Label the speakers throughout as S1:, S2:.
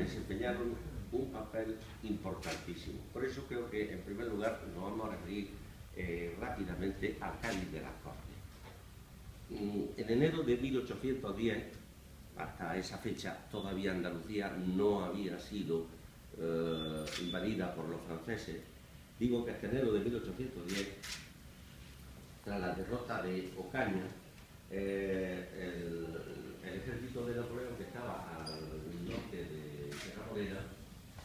S1: desempeñaron un papel importantísimo. Por eso creo que, en primer lugar, nos vamos a referir rápidamente al Cádiz de las Cortes. En enero de 1810, hasta esa fecha, todavía Andalucía no había sido invadida por los franceses. Digo que hasta enero de 1810, tras la derrota de Ocaña, el ejército de Napoleón, que estaba al norte de Sierra Morena,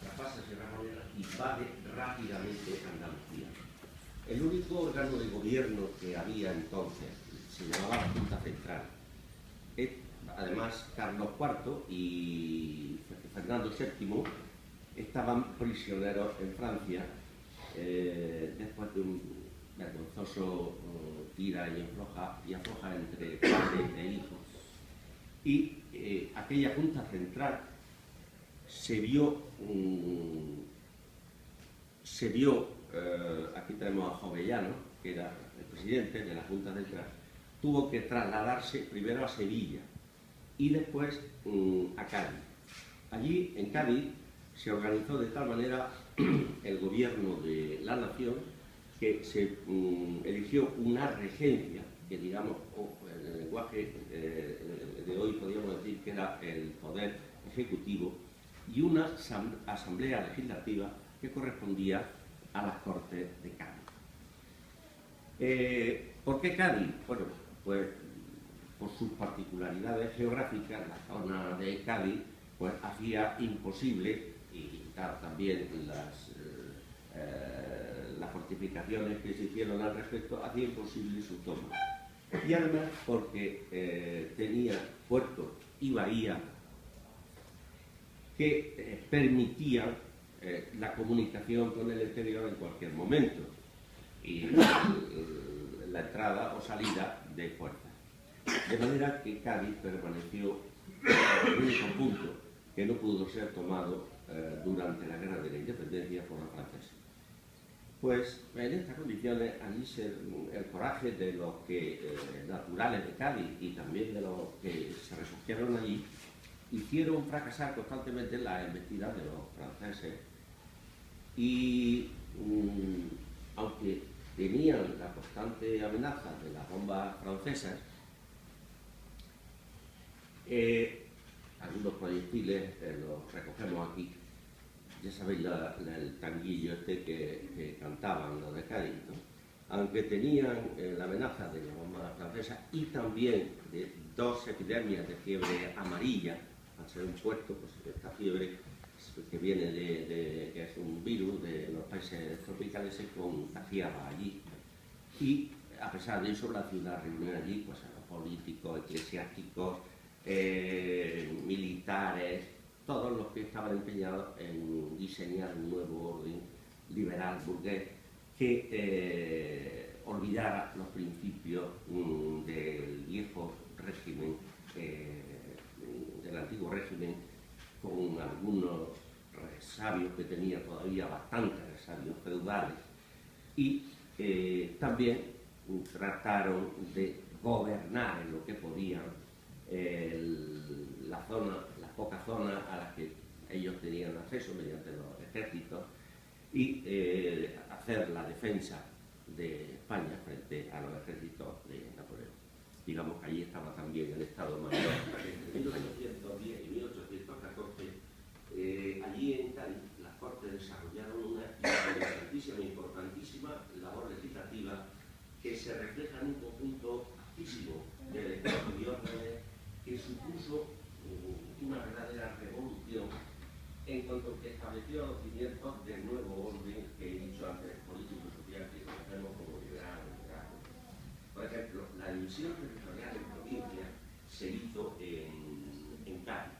S1: traspasa Sierra Morena y invade rápidamente Andalucía. El único órgano de gobierno que había entonces se llamaba la Junta Central. Además, Carlos IV y Fernando VII estaban prisioneros en Francia después de un vergonzoso tira y afloja entre padre e hijo. Y aquella Junta Central se vio, aquí tenemos a Jovellano, que era el presidente de la Junta Central, tuvo que trasladarse primero a Sevilla y después a Cádiz. Allí, en Cádiz, se organizó de tal manera el gobierno de la nación que se eligió una regencia, que digamos, en el lenguaje de hoy podríamos decir que era el poder ejecutivo, y una asamblea legislativa que correspondía a las Cortes de Cádiz. ¿Por qué Cádiz? Bueno, pues por sus particularidades geográficas, la zona de Cádiz pues hacía imposible, y claro, también las fortificaciones que se hicieron al respecto, hacía imposible su toma. Y además porque tenía puertos y bahía que permitían la comunicación con el exterior en cualquier momento y la entrada o salida de fuerzas. De manera que Cádiz permaneció el único punto que no pudo ser tomado durante la Guerra de la Independencia por los franceses. Pues en estas condiciones, allí el coraje de los naturales de Cádiz y también de los que se refugiaron allí, hicieron fracasar constantemente las embestidas de los franceses y aunque tenían la constante amenaza de las bombas francesas, algunos proyectiles los recogemos aquí. Ya sabéis el tanguillo este que cantaban los de Cádiz, ¿no? Aunque tenían la amenaza de la bomba francesa y también de dos epidemias de fiebre amarilla, al ser un puerto, pues esta fiebre que viene que es un virus de los países tropicales, se contagiaba allí. Y a pesar de eso, la ciudad reunió allí pues, a los políticos, eclesiásticos, militares, todos los que estaban empeñados en diseñar un nuevo orden liberal burgués que olvidara los principios del viejo régimen, del antiguo régimen, con algunos resabios que tenía todavía, bastantes resabios feudales, y también trataron de gobernar en lo que podían las pocas zonas a las que ellos tenían acceso mediante los ejércitos y hacer la defensa de España frente a los ejércitos de Napoleón. Digamos que allí estaba también el Estado Mayor. En 1810 y 1814, allí en Cádiz, las Cortes desarrollaron una importantísima labor legislativa que se refleja en un conjunto altísimo de decretos y órdenes que supuso una verdadera revolución en cuanto que estableció los cimientos del nuevo orden que he dicho antes, político y social, que conocemos como liberal. Por ejemplo, la división territorial en provincias se hizo en Cádiz.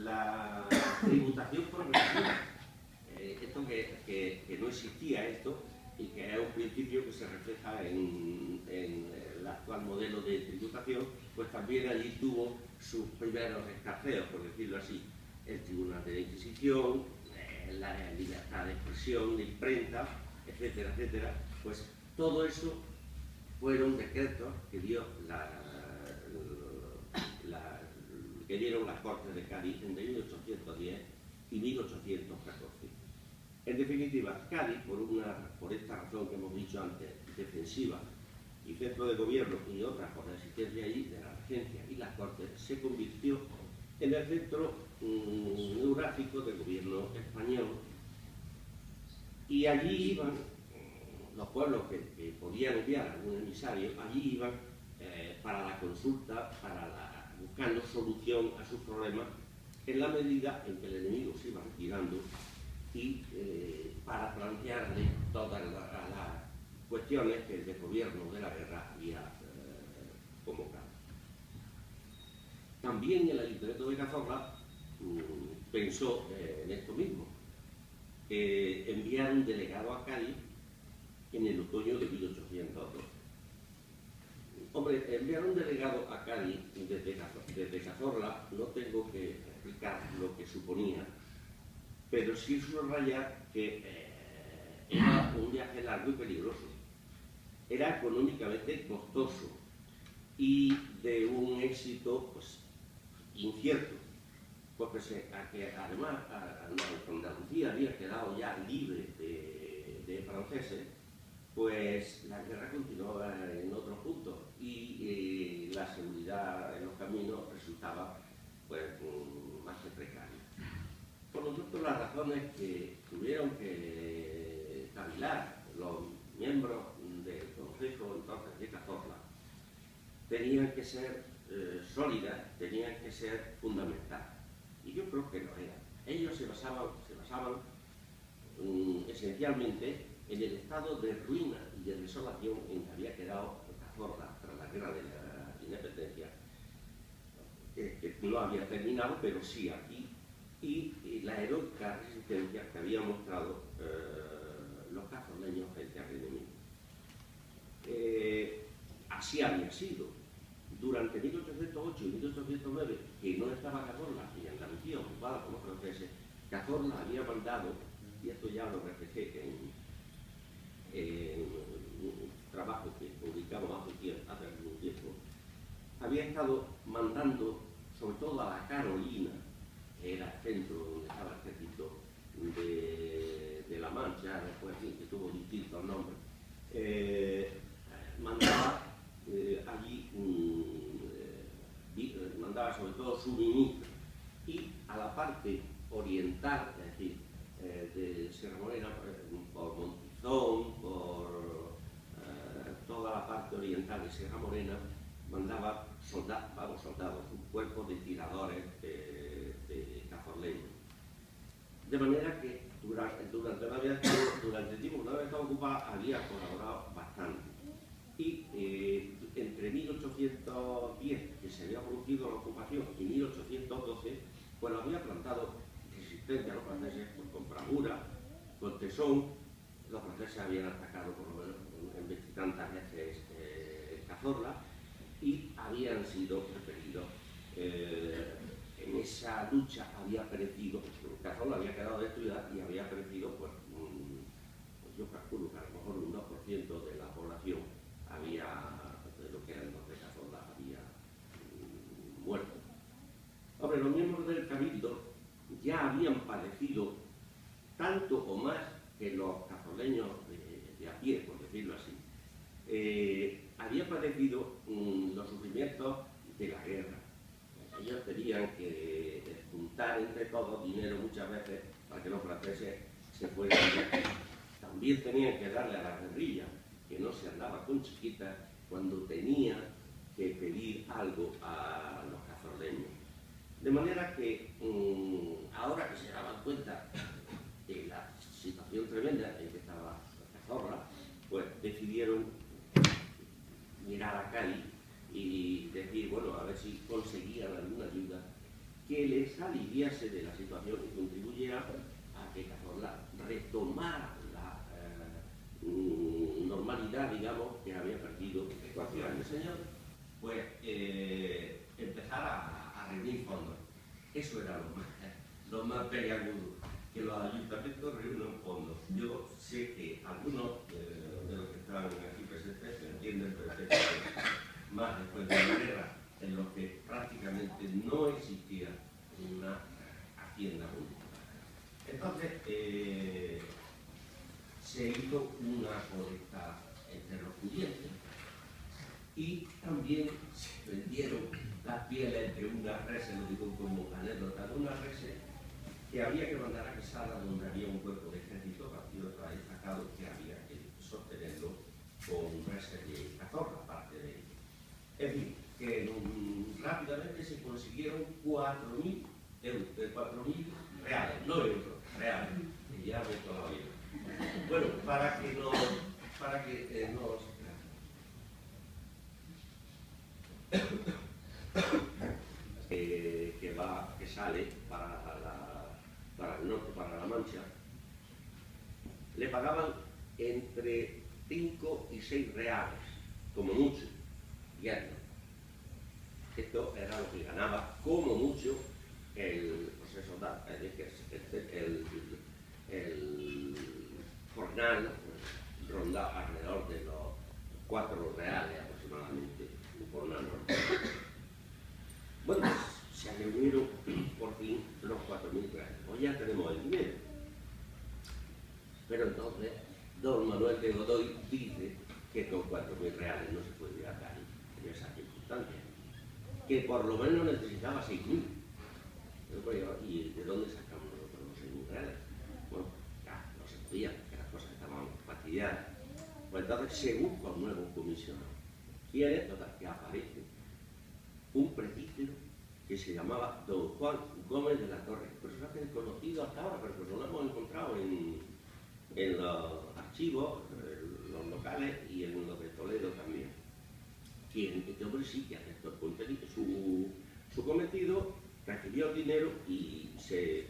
S1: La tributación progresiva, esto que no existía esto, y que es un principio que se refleja en el actual modelo de tributación, pues también allí tuvo sus primeros escarceos, por decirlo así. El Tribunal de la Inquisición, la libertad de expresión, de imprenta, etcétera, etcétera. Pues todo eso fueron decretos que dio que dieron las Cortes de Cádiz entre 1810 y 1814. En definitiva, Cádiz, por esta razón que hemos dicho antes, defensiva y centro de gobierno, y otras por la existencia allí de la regencia y las Cortes, se convirtió en el centro neurálgico del gobierno español, y allí iban los pueblos que podían enviar algún emisario, allí iban para la consulta, buscando solución a sus problemas en la medida en que el enemigo se iba retirando, y para plantearle todas las cuestiones que el desgobierno de la guerra había convocado. También el Ayuntamiento de Cazorla pensó en esto mismo, enviar un delegado a Cádiz en el otoño de 1812. Hombre, enviar un delegado a Cádiz desde Cazorla no tengo que explicar lo que suponía, pero sí subrayar que era un viaje largo y peligroso. Era económicamente costoso y de un éxito pues, incierto, porque además Andalucía había quedado ya libre de franceses, pues la guerra continuaba en otros puntos y la seguridad en los caminos resultaba pues, más que precaria. Por lo tanto, las razones que tuvieron que cavilar los miembros del Consejo entonces de Cazorla tenían que ser sólidas, tenían que ser fundamentales. Y yo creo que lo eran. Ellos se basaban esencialmente en el estado de ruina y de desolación en que había quedado Cazorla tras la guerra de la independencia, que no había terminado, pero sí aquí, y la heroica resistencia que habían mostrado los cazorleños frente al enemigo. Así había sido. Durante 1808 y 1809, que no estaba Cazorla y Andalucía ocupada por los franceses, Cazorla había mandado, y esto ya lo reflejé en un trabajo que publicamos hace algún tiempo, había estado mandando, sobre todo a la Carolina, que era el centro donde estaba el ejército de La Mancha, después que tuvo distintos nombres, mandaba allí, mandaba sobre todo suministros, y a la parte oriental, es decir, de Sierra Morena, por Montizón, por toda la parte oriental de Sierra Morena, mandaba soldados, un cuerpo de tiradores de cazorleños. De manera que durante el tiempo que no había estado ocupada había colaborado bastante. Y entre 1810, que se había producido la ocupación, y 1812, pues había plantado resistencia a los franceses pues, con bravura, con tesón. Los franceses habían atacado por lo menos en veintitantas veces Cazorla y habían sido repelidos. En esa lucha había perecido, Cazorla había quedado destruida y había perecido, pues yo calculo que a lo mejor un 2% de la población había, de lo que eran los de Cazorla, había muerto. Hombre, los miembros del Cabildo ya habían padecido tanto o más que los cazorleños de a pie, por decirlo así. Habían padecido los sufrimientos de la guerra. Ellos tenían que juntar entre todos dinero muchas veces para que los franceses se fueran de aquí. También tenían que darle a la guerrilla, que no se andaba con chiquitas, cuando tenía que pedir algo a los cazorleños. De manera que ahora que se daban cuenta de la situación tremenda en que estaba Cazorla, pues decidieron mirar a Cádiz y decir, bueno, a ver si conseguían alguna ayuda que les aliviase de la situación y contribuyera a que Cazorla retomara la normalidad, digamos, que había perdido el señor, pues empezar a reunir fondos. Eso era lo más peliagudo, que los ayuntamientos reúnen fondos. Yo sé que algunos de los que estaban aquí presentes me entienden perfectamente, más después de la guerra, en los que prácticamente no existía una hacienda municipal. Entonces, se hizo una colecta entre los pudientes y también se vendieron las pieles de unas reses, lo digo como anécdota, de unas reses que había que mandar a Quesada, donde había un cuerpo de ejército partido otra destacado que había que sostenerlo con reses de cazorra, aparte de ello. En fin, que rápidamente se consiguieron 4.000 euros, 4.000 reales, no euros, reales, que ya me todavía. Bueno, para que nos que sale para el norte, para La Mancha, le pagaban entre 5 y 6 reales, como mucho, diario. Esto era lo que ganaba, como mucho, el jornal, rondaba alrededor de los 4 reales aproximadamente, un jornal normal. Bueno, pues se reunieron por fin los 4.000 reales. Pues ya tenemos el dinero. Pero entonces, don Manuel de Godoy dice que con 4.000 reales no se puede ir a Cádiz en esas circunstancias. Que por lo menos necesitaba 6.000. ¿Y de dónde sacamos nosotros los 6.000 reales? Bueno, ya no se podía, porque las cosas estaban fastidiadas. Pues entonces se busca un nuevo comisionado. ¿Quién es? Total, que aparece un presbítero que se llamaba don Juan Gómez de la Torre, personaje desconocido hasta ahora, pero pues lo hemos encontrado en los archivos, los locales y en los de Toledo también. Este hombre sí que aceptó su cometido, recibió dinero y se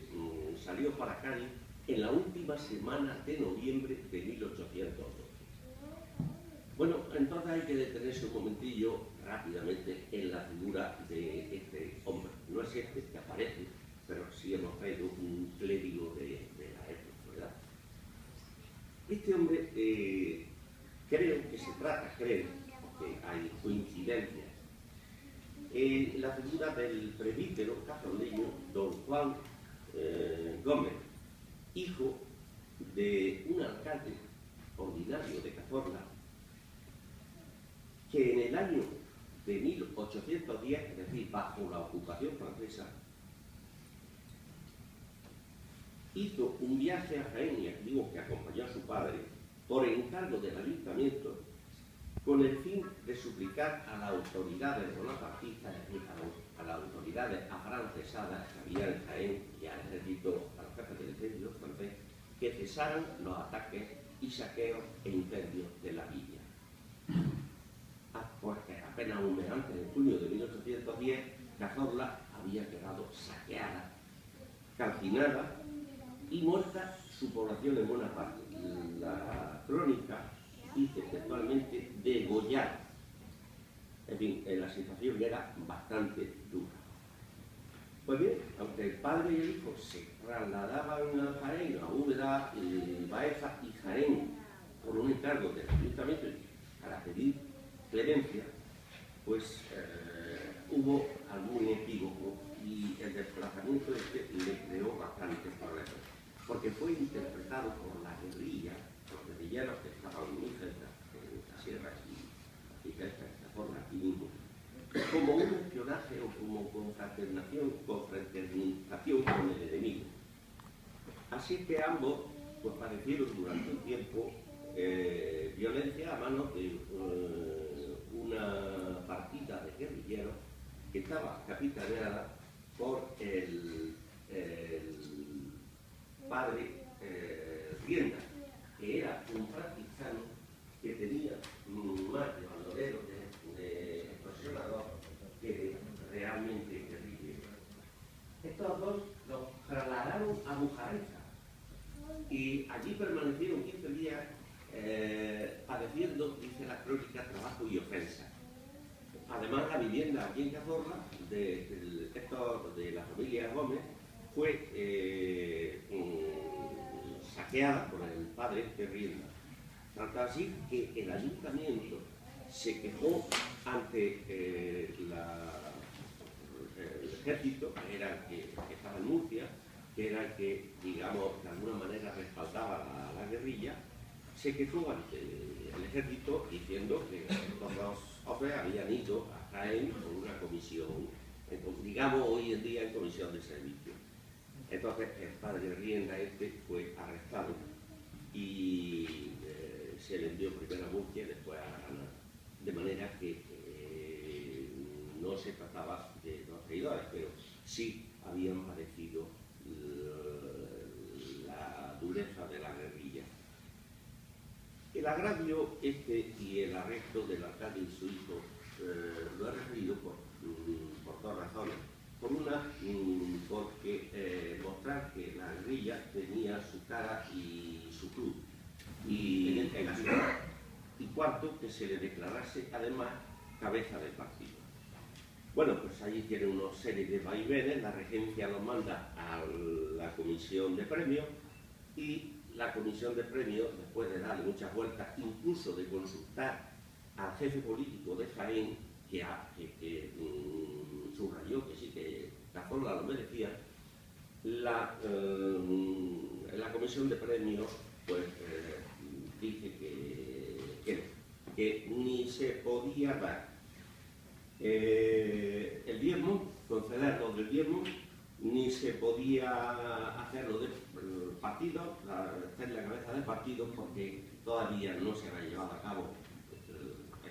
S1: salió para Cádiz en la última semana de noviembre de 1812. Bueno, entonces hay que detenerse un momentillo rápidamente en la figura de este hombre. No es este que aparece, pero sí hemos traído un clérigo de la época, ¿verdad? Este hombre, creo que se trata, porque hay coincidencias, la figura del presbítero cazorleño don Juan Gómez, hijo de un alcalde ordinario de Cazorla, que en el año de 1810, es decir, bajo la ocupación francesa, hizo un viaje a Jaén, y digo que acompañó a su padre, por encargo del ayuntamiento, con el fin de suplicar a las autoridades bonapartistas, es decir, a las autoridades afrancesadas que había en Jaén y al ejército, a los jefes del ejército francés, que cesaran los ataques y saqueos e incendios de la villa. Porque apenas un mes antes, en junio de 1810, Cazorla había quedado saqueada, calcinada y muerta su población en buena parte. La crónica dice textualmente degollada. En fin, la situación era bastante dura. Pues bien, aunque el padre y el hijo se trasladaban a Jaén, a Úbeda, Baeza y Jaén, por un encargo del ayuntamiento para pedir clemencia, pues hubo algún equívoco y el desplazamiento le creó bastantes problemas, porque fue interpretado por la guerrilla, los guerrilleros que estaban muy cerca en la sierra y cerca de esta forma aquí mismo, como un espionaje o como confraternización con el enemigo. Así que ambos pues, padecieron durante un tiempo violencia a manos de una partida de guerrilleros que estaba capitaneada por el padre Rienda, que era un franciscano que tenía más de bandolero, de extorsionador, que realmente guerrillero. Estos dos los trasladaron a Bujareza y allí permanecieron 15 días padeciendo, dice la crónica, trabajo y ofensa. Además, la vivienda aquí en Cazorla de la familia Gómez fue saqueada por el padre de Rienda. Tanto así que el ayuntamiento se quejó ante la ejército, que era el que estaba en Murcia, que era el que, digamos, de alguna manera respaldaba a la guerrilla, se quejó ante el ejército diciendo que estos dos hombres habían ido a Jaén con una comisión, digamos hoy en día en comisión de servicio. Entonces el padre Rienda fue arrestado y se vendió primero a Murcia y después a Granada. De manera que no se trataba de dos traidores, pero sí habían padecido la dureza de la guerrilla. El agravio y el arresto del alcalde y su hijo lo he referido por dos razones. Por una, porque mostrar que la guerrilla tenía su cara y su club y en la ciudad. Y cuarto, que se le declarase además cabeza del partido. Bueno, pues allí tiene una serie de vaivenes, la regencia lo manda a la comisión de premios y la comisión de premios, después de darle muchas vueltas, incluso de consultar al jefe político de Jaén, que subrayó que sí que Cazorla lo merecía, la comisión de premios pues dice que ni se podía dar el diezmo, concederlo del diezmo, ni se podía hacerlo de partido, hacer la cabeza del partido, porque todavía no se había llevado a cabo,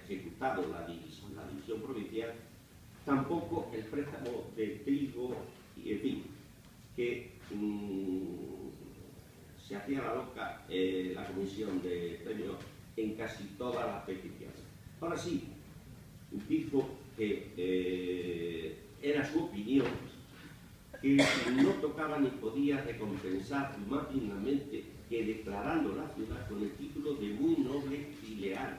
S1: ejecutado la división provincial, tampoco el préstamo de trigo, y en fin, que se hacía la loca la comisión de premios en casi todas las peticiones. Ahora sí, dijo que era su opinión que no tocaba ni podía recompensar más dignamente que declarando la ciudad con el título de muy noble y leal,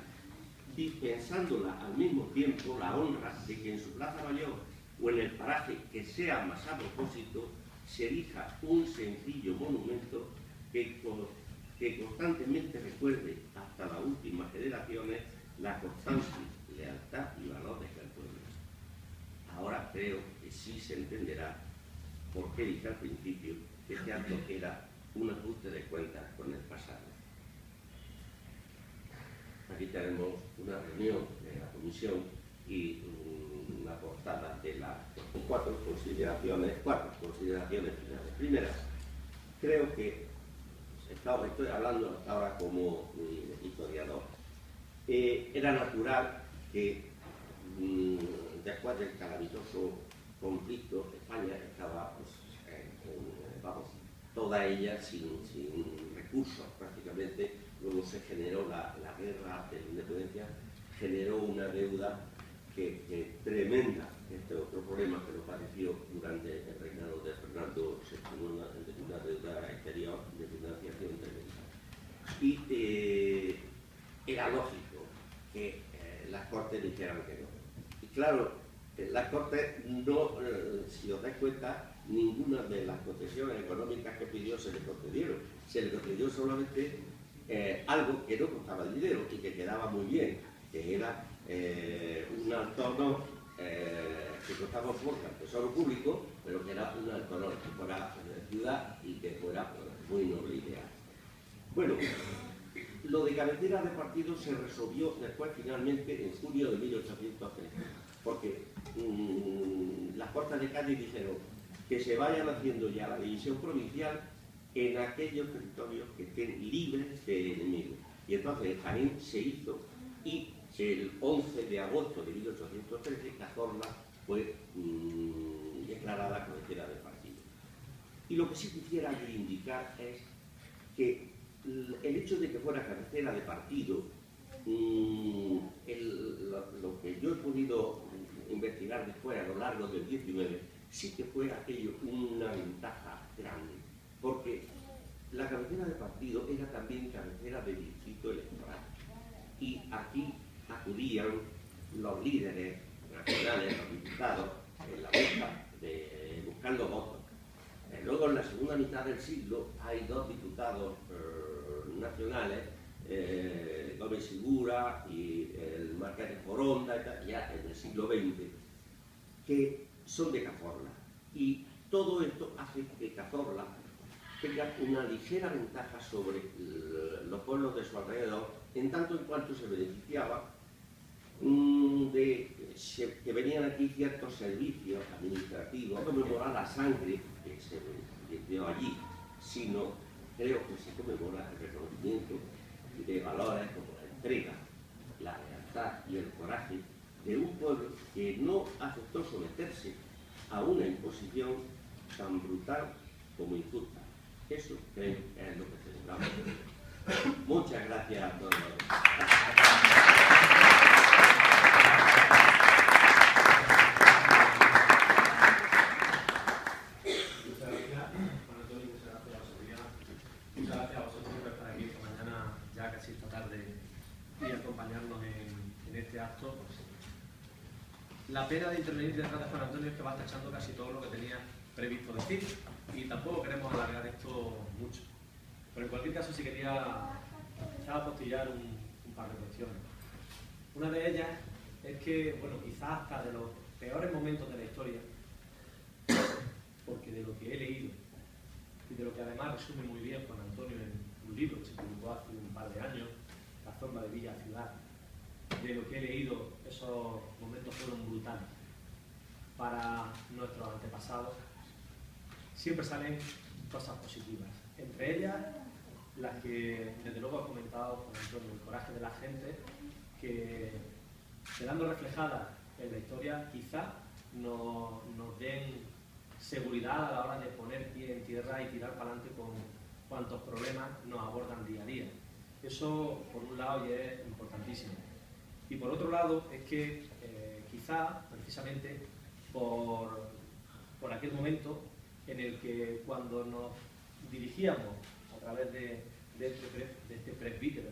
S1: dispensándola al mismo tiempo la honra de que en su plaza mayor o en el paraje que sea más a propósito se erija un sencillo monumento que constantemente recuerde hasta las últimas generaciones la constancia, lealtad y valor de aquel pueblo. Ahora creo que sí se entenderá por qué dije al principio que este acto era un ajuste de cuentas con el pasado. Aquí tenemos una reunión de la comisión y una portada de las cuatro consideraciones finales. Primera, creo que estoy hablando hasta ahora como historiador. Era natural que después del calamitoso conflicto España estaba toda ella sin recursos prácticamente. Luego se generó la guerra de la independencia, generó una deuda que tremenda. Este otro problema que nos padeció durante el reinado de Fernando VII, una deuda exterior de financiación tremenda. Y era lógico que las Cortes dijeran que no. Y claro, las Cortes no, si os dais cuenta, ninguna de las concesiones económicas que pidió se le concedieron. Se le concedió solamente algo que no costaba dinero y que quedaba muy bien, que era un alto honor que costaba por el tesoro público, pero que era un alto honor que fuera ciudad y que fuera muy noble idea. Bueno, lo de cabecera de partido se resolvió después finalmente en junio de 1813, porque las Cortes de Cádiz dijeron que se vayan haciendo ya la división provincial en aquellos territorios que estén libres de enemigos. Y entonces Jaén se hizo y el 11 de agosto de 1813 Cazorla fue declarada cabecera de partido. Y lo que sí quisiera reivindicar es que el hecho de que fuera cabecera de partido, lo que yo he podido investigar después a lo largo del 19, sí que fue aquello una ventaja grande, porque la cabecera de partido era también cabecera de distrito electoral. Y aquí acudían los líderes nacionales, los diputados, en la busca de buscando votos. Luego, en la segunda mitad del siglo, hay dos diputados nacionales, Gómez Segura y el Marqués de Foronda, ya en el siglo XX, que son de Cazorla. Y todo esto hace que Cazorla tenga una ligera ventaja sobre los pueblos de su alrededor, en tanto en cuanto se beneficiaba de que venían aquí ciertos servicios administrativos, no conmemorar la sangre que se vertió allí, sino creo que se conmemora el reconocimiento de valores como la entrega, la lealtad y el coraje de un pueblo que no aceptó someterse a una imposición tan brutal como injusta. Eso creo que es lo que celebramos. Muchas gracias a todos.
S2: Muchas gracias, Juan Antonio, muchas gracias a Sofía. Muchas gracias a vosotros por estar aquí esta mañana, ya casi esta tarde, y acompañarnos en este acto. La pena de intervenir detrás de Juan Antonio es que va tachando casi todo lo que tenía previsto decir, y tampoco queremos alargar esto mucho. Pero en cualquier caso sí quería apostillar un par de cuestiones. Una de ellas es que, bueno, quizás hasta de los peores momentos de la historia, porque de lo que he leído y de lo que además resume muy bien Juan Antonio en un libro que se publicó hace un par de años, La forma de Villa Ciudad, de lo que he leído, esos momentos fueron brutales para nuestros antepasados. Siempre salen cosas positivas, entre ellas las que desde luego ha comentado Juan Antonio, el coraje de la gente, que quedando reflejadas en la historia quizá nos den seguridad a la hora de poner pie en tierra y tirar para adelante con cuantos problemas nos abordan día a día. Eso por un lado ya es importantísimo. Y por otro lado es que quizá precisamente por aquel momento en el que cuando nos dirigíamos a través de este presbítero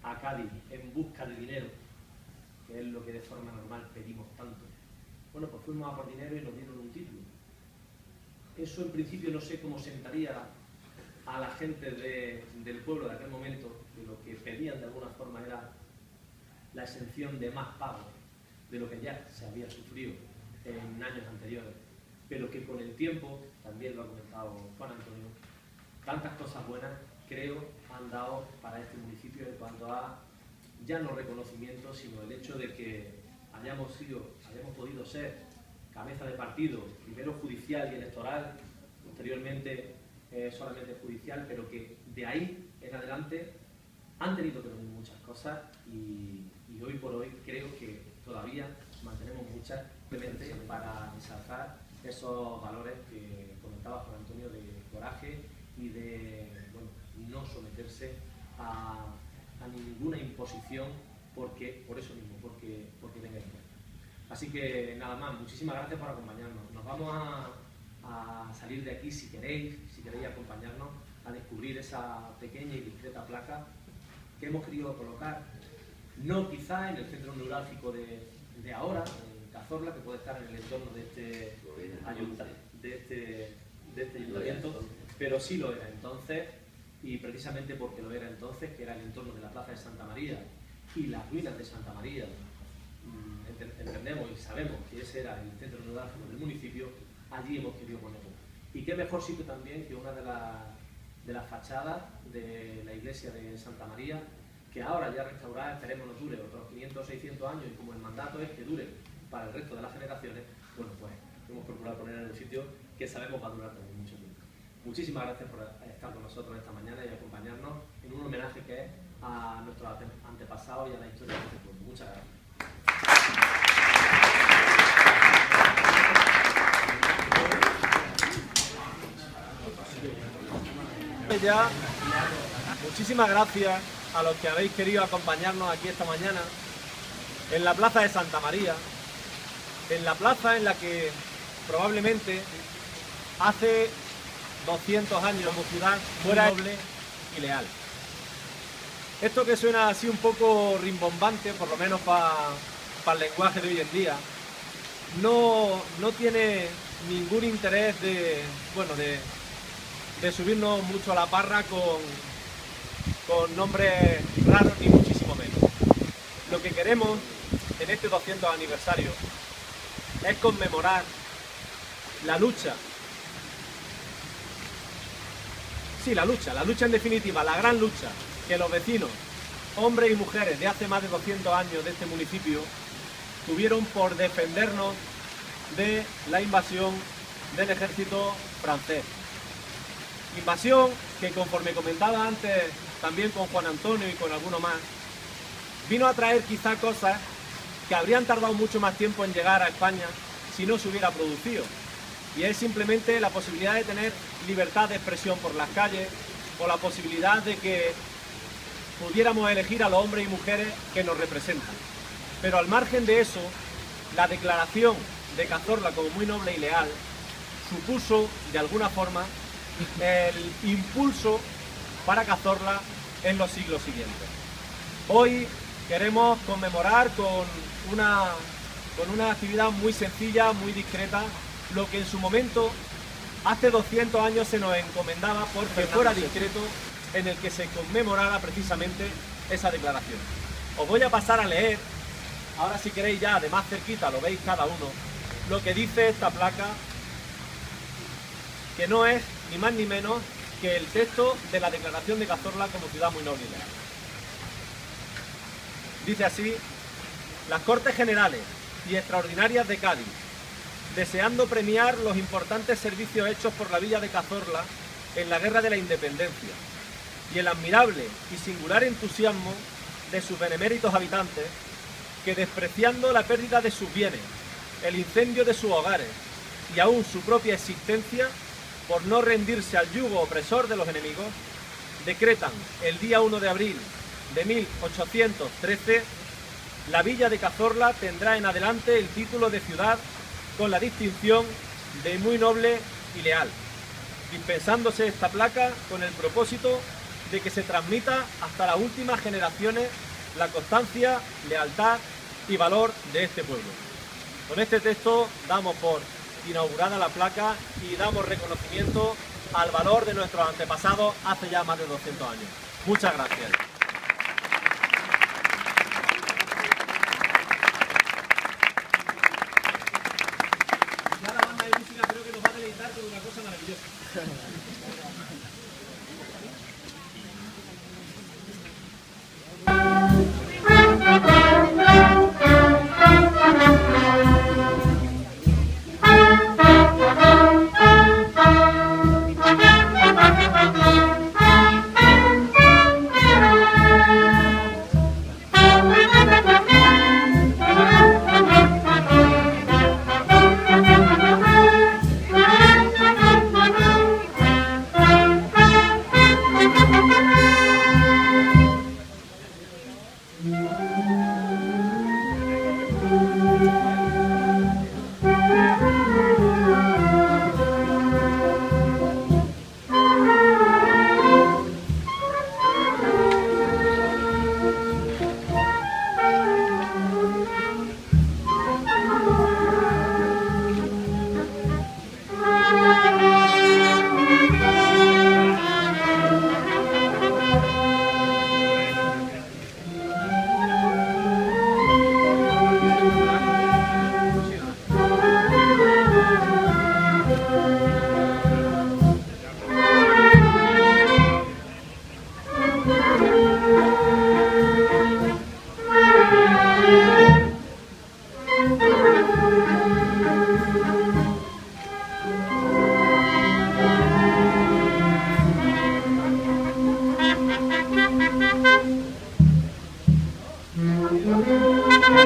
S2: a Cádiz en busca de dinero, que es lo que de forma normal pedimos tanto, bueno, pues fuimos a por dinero y nos dieron un título. Eso en principio no sé cómo sentaría a la gente del pueblo de aquel momento, que lo que pedían de alguna forma era la exención de más pago de lo que ya se había sufrido en años anteriores, pero que con el tiempo, también lo ha comentado Juan Antonio, tantas cosas buenas creo han dado para este municipio en cuanto a ya no reconocimiento, sino el hecho de que hayamos podido ser cabeza de partido, primero judicial y electoral, posteriormente solamente judicial, pero que de ahí en adelante han tenido que venir muchas cosas y hoy por hoy creo que todavía mantenemos muchas simplemente para ensalzar esos valores que comentaba Juan Antonio de coraje y de no someterse a ninguna imposición por eso mismo, porque venga bien. Así que nada más, muchísimas gracias por acompañarnos. Nos vamos a salir de aquí si queréis acompañarnos a descubrir esa pequeña y discreta placa que hemos querido colocar, no quizá en el centro neurálgico de ahora, en Cazorla, que puede estar en el entorno de este ayuntamiento, pero sí lo era entonces, y precisamente porque lo era entonces, que era el entorno de la Plaza de Santa María y las ruinas de Santa María, entendemos y sabemos que ese era el centro neurálgico del municipio, allí hemos querido ponerlo. Y qué mejor sitio también que una de las fachadas de la iglesia de Santa María, que ahora ya restaurada, esperemos nos dure otros 500 o 600 años, y como el mandato es que dure para el resto de las generaciones, bueno, pues hemos procurado poner en un sitio que sabemos va a durar también mucho tiempo. Muchísimas gracias por estar con nosotros esta mañana y acompañarnos en un homenaje que es a nuestros antepasados y a la historia de este pueblo. Muchas gracias.
S3: Ya, muchísimas gracias a los que habéis querido acompañarnos aquí esta mañana en la Plaza de Santa María, en la plaza en la que probablemente hace 200 años como ciudad fuera noble y leal. Esto que suena así un poco rimbombante, por lo menos para el lenguaje de hoy en día, no tiene ningún interés de subirnos mucho a la parra con nombres raros, ni muchísimo menos. Lo que queremos en este 200 aniversario es conmemorar la lucha en definitiva, la gran lucha que los vecinos, hombres y mujeres de hace más de 200 años de este municipio, tuvieron por defendernos de la invasión del ejército francés. Invasión que, conforme comentaba antes también con Juan Antonio y con alguno más, vino a traer quizá cosas que habrían tardado mucho más tiempo en llegar a España si no se hubiera producido. Y es simplemente la posibilidad de tener libertad de expresión por las calles, o la posibilidad de que pudiéramos elegir a los hombres y mujeres que nos representan. Pero al margen de eso, la declaración de Cazorla como muy noble y leal supuso, de alguna forma, el impulso para Cazorla en los siglos siguientes. Hoy queremos conmemorar con una actividad muy sencilla, muy discreta, lo que en su momento, hace 200 años, se nos encomendaba porque fuera discreto, en el que se conmemorara precisamente esa declaración. Os voy a pasar a leer, ahora si queréis ya de más cerquita, lo veis cada uno, lo que dice esta placa, que no es ni más ni menos que el texto de la declaración de Cazorla como ciudad muy noble y leal. Dice así: las Cortes Generales y Extraordinarias de Cádiz, deseando premiar los importantes servicios hechos por la villa de Cazorla en la Guerra de la Independencia y el admirable y singular entusiasmo de sus beneméritos habitantes, que despreciando la pérdida de sus bienes, el incendio de sus hogares y aún su propia existencia, por no rendirse al yugo opresor de los enemigos, decretan el día 1 de abril de 1813, la villa de Cazorla tendrá en adelante el título de ciudad con la distinción de muy noble y leal, dispensándose esta placa con el propósito de que se transmita hasta las últimas generaciones la constancia, lealtad y valor de este pueblo. Con este texto damos por inaugurada la placa y damos reconocimiento al valor de nuestros antepasados hace ya más de 200 años. Muchas gracias. Ya la banda de música creo que nos va a deleitar con una cosa maravillosa.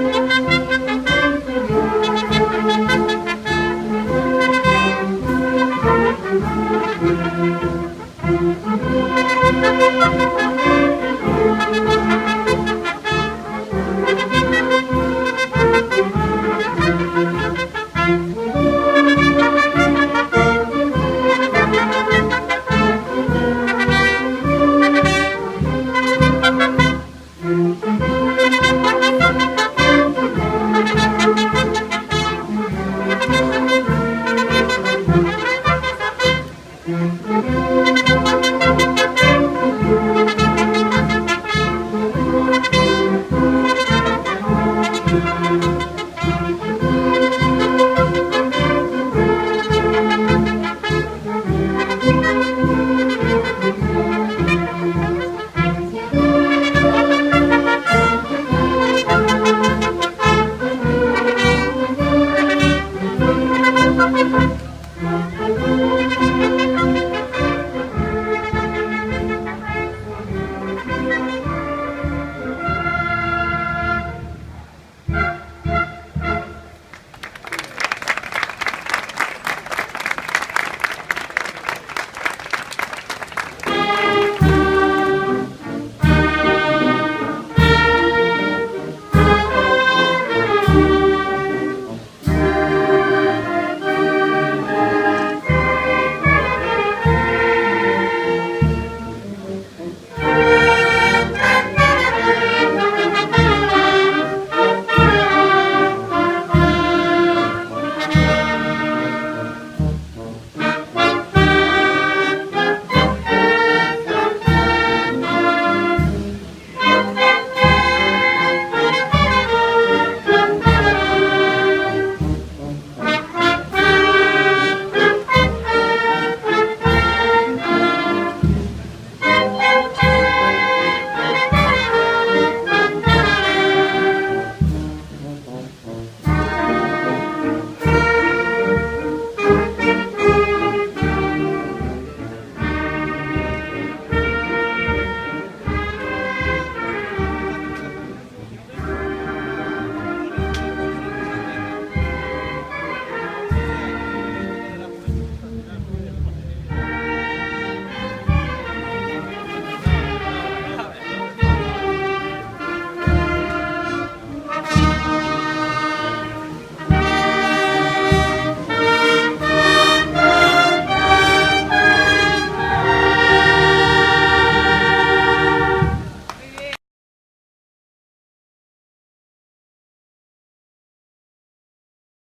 S4: Thank you.